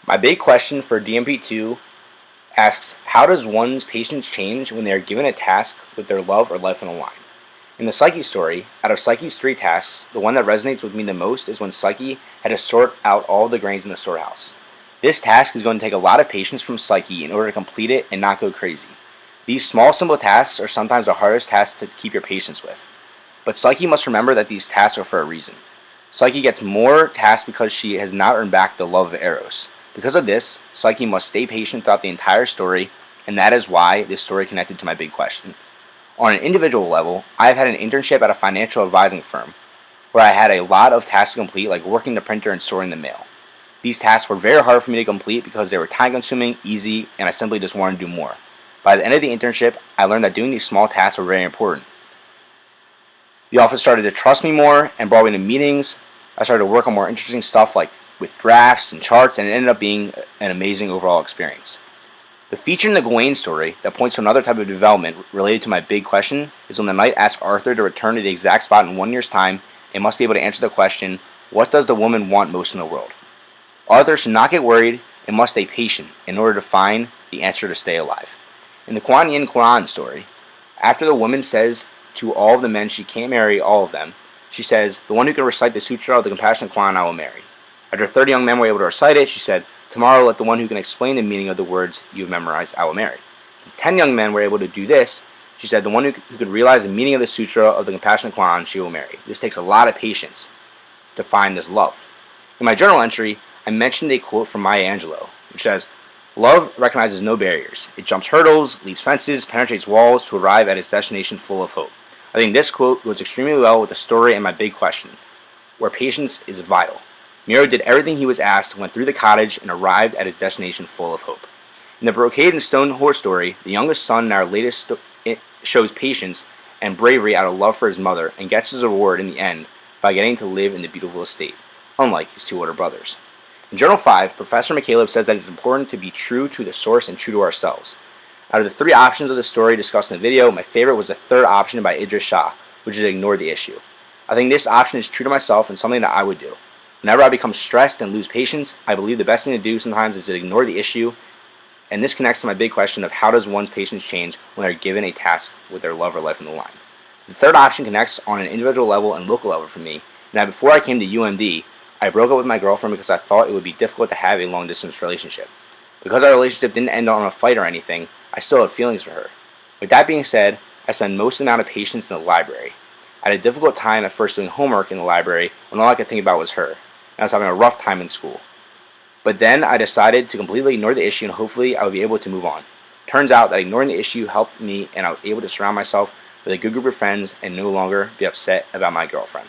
My big question for DMP2 asks, how does one's patience change when they are given a task with their love or life on the line? In the Psyche story, out of Psyche's 3 tasks, the one that resonates with me the most is when Psyche had to sort out all the grains in the storehouse. This task is going to take a lot of patience from Psyche in order to complete it and not go crazy. These small, simple tasks are sometimes the hardest tasks to keep your patience with. But Psyche must remember that these tasks are for a reason. Psyche gets more tasks because she has not earned back the love of Eros. Because of this, Psyche must stay patient throughout the entire story, and that is why this story connected to my big question. On an individual level, I have had an internship at a financial advising firm, where I had a lot of tasks to complete, like working the printer and sorting the mail. These tasks were very hard for me to complete because they were time consuming, easy, and I simply just wanted to do more. By the end of the internship, I learned that doing these small tasks were very important. The office started to trust me more and brought me to meetings. I started to work on more interesting stuff like with graphs and charts, and it ended up being an amazing overall experience. The feature in the Gawain story that points to another type of development related to my big question is when the knight asks Arthur to return to the exact spot in 1 year's time and must be able to answer the question, what does the woman want most in the world? Arthur should not get worried and must stay patient in order to find the answer to stay alive. In the Kuan Yin Quran story, after the woman says to all of the men she can't marry all of them, she says, the one who can recite the Sutra of the Compassionate Quran I will marry. After 30 young men were able to recite it, she said, tomorrow let the one who can explain the meaning of the words you have memorized I will marry. Since 10 young men were able to do this, she said, the one who could realize the meaning of the Sutra of the Compassionate Quran she will marry. This takes a lot of patience to find this love. In my journal entry, I mentioned a quote from Maya Angelou, which says, love recognizes no barriers. It jumps hurdles, leaps fences, penetrates walls to arrive at its destination full of hope. I think this quote goes extremely well with the story and my big question, where patience is vital. Miro did everything he was asked, went through the cottage, and arrived at his destination full of hope. In the Brocade and Stone Horse story, the youngest son in our latest shows patience and bravery out of love for his mother and gets his reward in the end by getting to live in the beautiful estate, unlike his 2 older brothers. In Journal 5, Professor McCaleb says that it is important to be true to the source and true to ourselves. Out of the 3 options of the story discussed in the video, my favorite was the 3rd option by Idris Shah, which is ignore the issue. I think this option is true to myself and something that I would do. Whenever I become stressed and lose patience, I believe the best thing to do sometimes is to ignore the issue, and this connects to my big question of how does one's patience change when they're given a task with their love or life on the line. The 3rd option connects on an individual level and local level for me. Now, before I came to UMD, I broke up with my girlfriend because I thought it would be difficult to have a long-distance relationship. Because our relationship didn't end on a fight or anything, I still have feelings for her. With that being said, I spend most of the amount of patience in the library. I had a difficult time at first doing homework in the library when all I could think about was her, and I was having a rough time in school. But then I decided to completely ignore the issue and hopefully I would be able to move on. Turns out that ignoring the issue helped me and I was able to surround myself with a good group of friends and no longer be upset about my girlfriend.